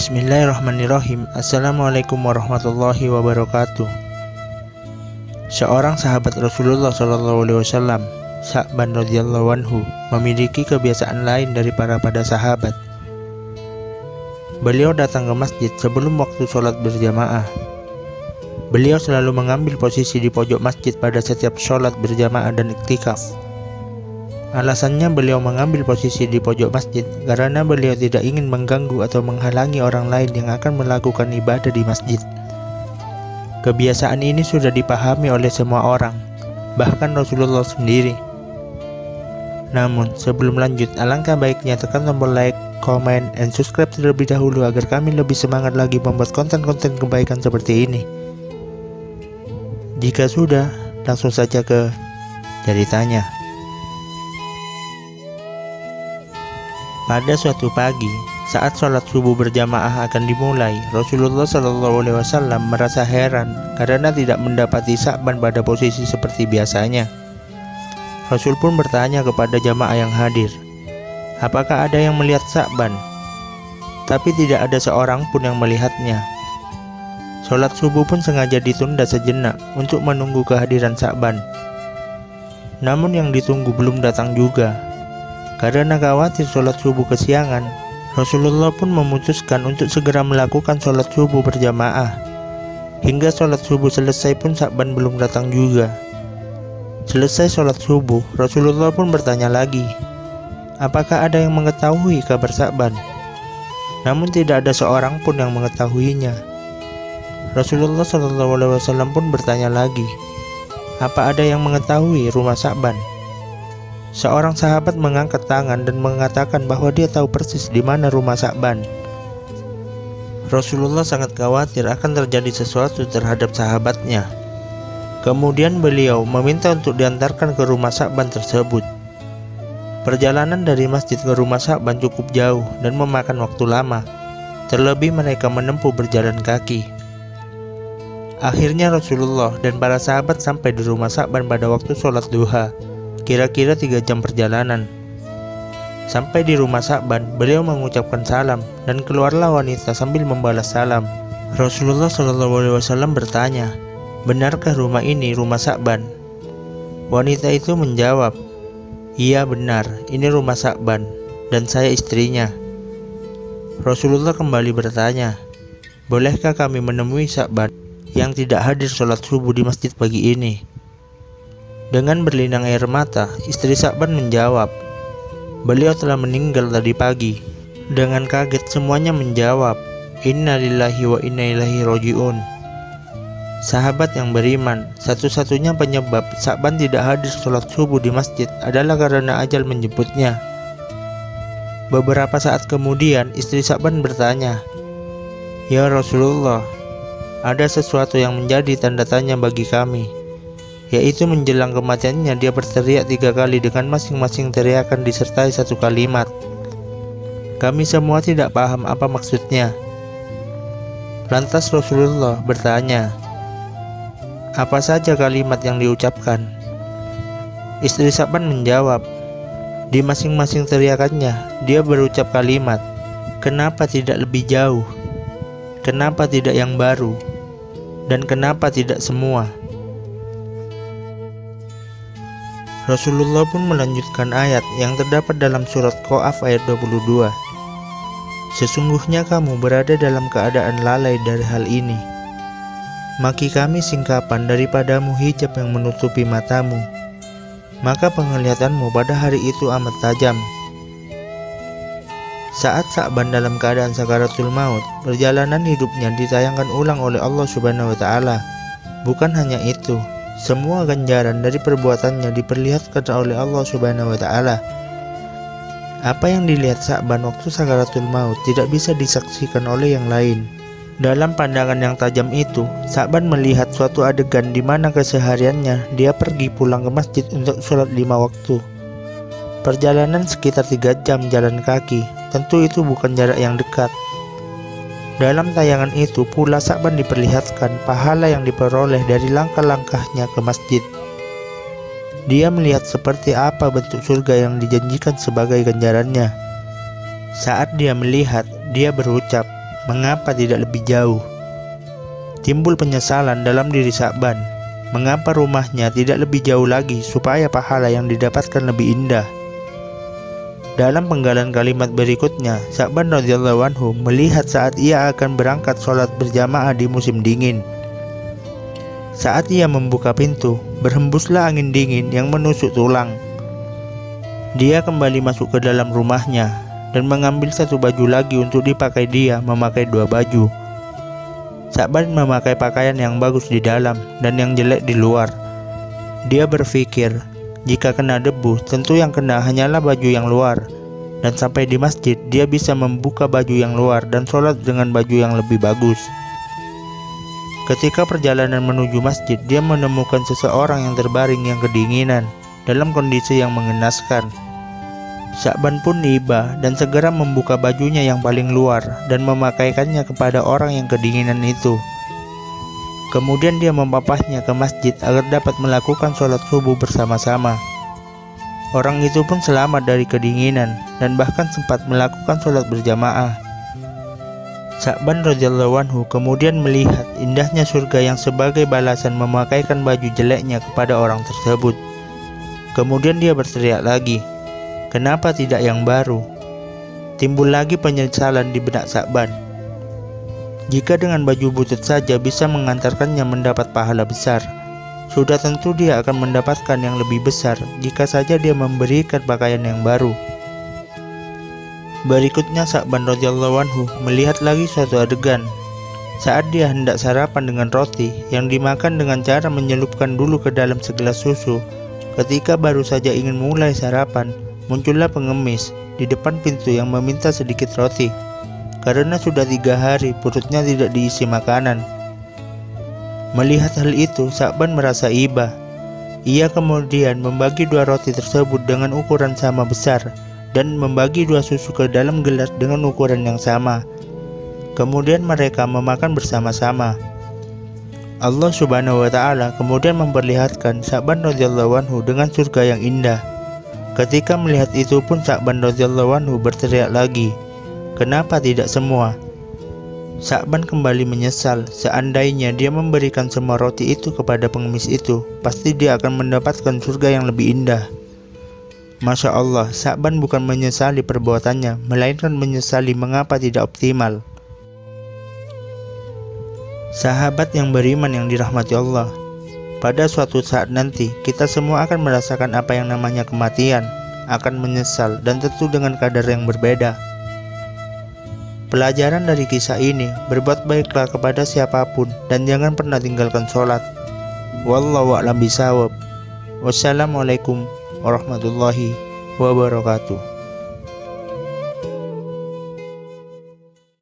Bismillahirrahmanirrahim. Assalamualaikum warahmatullahi wabarakatuh. Seorang sahabat Rasulullah SAW, Sa'ban radhiyallahu anhu, memiliki kebiasaan lain dari para sahabat. Beliau datang ke masjid sebelum waktu sholat berjamaah. Beliau selalu mengambil posisi di pojok masjid pada setiap sholat berjamaah dan iktikaf. Alasannya beliau mengambil posisi di pojok masjid karena beliau tidak ingin mengganggu atau menghalangi orang lain yang akan melakukan ibadah di masjid. Kebiasaan ini sudah dipahami oleh semua orang, bahkan Rasulullah sendiri. Namun sebelum lanjut, alangkah baiknya tekan tombol like, comment, and subscribe terlebih dahulu agar kami lebih semangat lagi membuat konten-konten kebaikan seperti ini. Jika sudah, langsung saja ke ceritanya. Pada suatu pagi, saat sholat subuh berjamaah akan dimulai, Rasulullah SAW merasa heran karena tidak mendapati Sa'ban pada posisi seperti biasanya. Rasul pun bertanya kepada jamaah yang hadir, apakah ada yang melihat Sa'ban? Tapi tidak ada seorang pun yang melihatnya. Sholat subuh pun sengaja ditunda sejenak untuk menunggu kehadiran Sa'ban. Namun yang ditunggu belum datang juga. Karena khawatir sholat subuh kesiangan, Rasulullah pun memutuskan untuk segera melakukan sholat subuh berjamaah. Hingga sholat subuh selesai pun Sa'ban belum datang juga. Selesai sholat subuh, Rasulullah pun bertanya lagi, apakah ada yang mengetahui kabar Sa'ban? Namun tidak ada seorang pun yang mengetahuinya. Rasulullah SAW pun bertanya lagi, apa ada yang mengetahui rumah Sa'ban? Seorang sahabat mengangkat tangan dan mengatakan bahwa dia tahu persis di mana rumah Sa'ban. Rasulullah sangat khawatir akan terjadi sesuatu terhadap sahabatnya. Kemudian beliau meminta untuk diantarkan ke rumah Sa'ban tersebut. Perjalanan dari masjid ke rumah Sa'ban cukup jauh dan memakan waktu lama. Terlebih mereka menempuh berjalan kaki. Akhirnya Rasulullah dan para sahabat sampai di rumah Sa'ban pada waktu sholat duha. Kira-kira 3 jam perjalanan. Sampai di rumah Sa'ban, beliau mengucapkan salam dan keluarlah wanita sambil membalas salam. Rasulullah SAW bertanya, benarkah rumah ini rumah Sa'ban? Wanita itu menjawab, iya benar, ini rumah Sa'ban dan saya istrinya. Rasulullah kembali bertanya, bolehkah kami menemui Sa'ban yang tidak hadir sholat subuh di masjid pagi ini? Dengan berlinang air mata, istri Sa'ban menjawab, beliau telah meninggal tadi pagi. Dengan kaget semuanya menjawab, inna lillahi wa inna ilaihi roji'un. Sahabat yang beriman, satu-satunya penyebab Sa'ban tidak hadir sholat subuh di masjid adalah karena ajal menjemputnya. Beberapa saat kemudian, istri Sa'ban bertanya, ya Rasulullah, ada sesuatu yang menjadi tanda tanya bagi kami, yaitu menjelang kematiannya dia berteriak 3 kali dengan masing-masing teriakan disertai 1 kalimat. Kami semua tidak paham apa maksudnya. Lantas Rasulullah bertanya, apa saja kalimat yang diucapkan? Istri Sa'ban menjawab, di masing-masing teriakannya dia berucap kalimat, kenapa tidak lebih jauh? Kenapa tidak yang baru? Dan kenapa tidak semua? Rasulullah pun melanjutkan ayat yang terdapat dalam surat Qaf ayat 22. Sesungguhnya kamu berada dalam keadaan lalai dari hal ini. Maki kami singkapan daripadamu hijab yang menutupi matamu. Maka penglihatanmu pada hari itu amat tajam. Saat Sa'ban dalam keadaan sakaratul maut, perjalanan hidupnya ditayangkan ulang oleh Allah Subhanahu wa Ta'ala. Bukan hanya itu, semua ganjaran dari perbuatannya diperlihatkan oleh Allah Subhanahu wa Ta'ala. Apa yang dilihat Sa'ban waktu sakaratul maut tidak bisa disaksikan oleh yang lain. Dalam pandangan yang tajam itu, Sa'ban melihat suatu adegan di mana kesehariannya dia pergi pulang ke masjid untuk sholat 5 waktu. Perjalanan sekitar 3 jam jalan kaki, tentu itu bukan jarak yang dekat. Dalam tayangan itu pula Sa'ban diperlihatkan pahala yang diperoleh dari langkah-langkahnya ke masjid. Dia melihat seperti apa bentuk surga yang dijanjikan sebagai ganjarannya. Saat dia melihat, dia berucap, mengapa tidak lebih jauh? Timbul penyesalan dalam diri Sa'ban, mengapa rumahnya tidak lebih jauh lagi supaya pahala yang didapatkan lebih indah. Dalam penggalan kalimat berikutnya, Sa'ban radhiyallahu anhu melihat saat ia akan berangkat sholat berjamaah di musim dingin. Saat ia membuka pintu, berhembuslah angin dingin yang menusuk tulang. Dia kembali masuk ke dalam rumahnya dan mengambil satu baju lagi untuk dipakai. Dia memakai dua baju. Sa'ban memakai pakaian yang bagus di dalam dan yang jelek di luar. Dia berpikir, jika kena debu, tentu yang kena hanyalah baju yang luar. Dan sampai di masjid, dia bisa membuka baju yang luar dan sholat dengan baju yang lebih bagus. Ketika perjalanan menuju masjid, dia menemukan seseorang yang terbaring yang kedinginan dalam kondisi yang mengenaskan. Sa'ban pun iba dan segera membuka bajunya yang paling luar dan memakaikannya kepada orang yang kedinginan itu. Kemudian dia mempapahnya ke masjid agar dapat melakukan sholat subuh bersama-sama. Orang itu pun selamat dari kedinginan dan bahkan sempat melakukan sholat berjamaah. Sa'ban radhiyallahu anhu kemudian melihat indahnya surga yang sebagai balasan memakaikan baju jeleknya kepada orang tersebut. Kemudian dia berteriak lagi, "Kenapa tidak yang baru?" Timbul lagi penyesalan di benak Sa'ban. Jika dengan baju butut saja bisa mengantarkannya mendapat pahala besar, sudah tentu dia akan mendapatkan yang lebih besar jika saja dia memberikan pakaian yang baru. Berikutnya Sa'ban radhiyallahu anhu melihat lagi suatu adegan saat dia hendak sarapan dengan roti yang dimakan dengan cara menyelupkan dulu ke dalam segelas susu. Ketika baru saja ingin mulai sarapan, muncullah pengemis di depan pintu yang meminta sedikit roti. Karena sudah 3 hari perutnya tidak diisi makanan. Melihat hal itu, Sa'ban merasa iba. Ia kemudian membagi 2 roti tersebut dengan ukuran sama besar dan membagi 2 susu ke dalam gelas dengan ukuran yang sama. Kemudian mereka memakan bersama-sama. Allah subhanahu wa ta'ala kemudian memperlihatkan Sa'ban radhiyallahu anhu dengan surga yang indah. Ketika melihat itu pun Sa'ban radhiyallahu anhu berteriak lagi, "Kenapa tidak semua?" Sa'ban kembali menyesal. Seandainya dia memberikan semua roti itu kepada pengemis itu, pasti dia akan mendapatkan surga yang lebih indah. Masya Allah, Sa'ban bukan menyesali perbuatannya, melainkan menyesali mengapa tidak optimal. Sahabat yang beriman yang dirahmati Allah, pada suatu saat nanti kita semua akan merasakan apa yang namanya kematian, akan menyesal dan tentu dengan kadar yang berbeda. Pelajaran dari kisah ini, berbuat baiklah kepada siapapun dan jangan pernah tinggalkan sholat. Wallahu a'lam bishawab. Wassalamualaikum warahmatullahi wabarakatuh.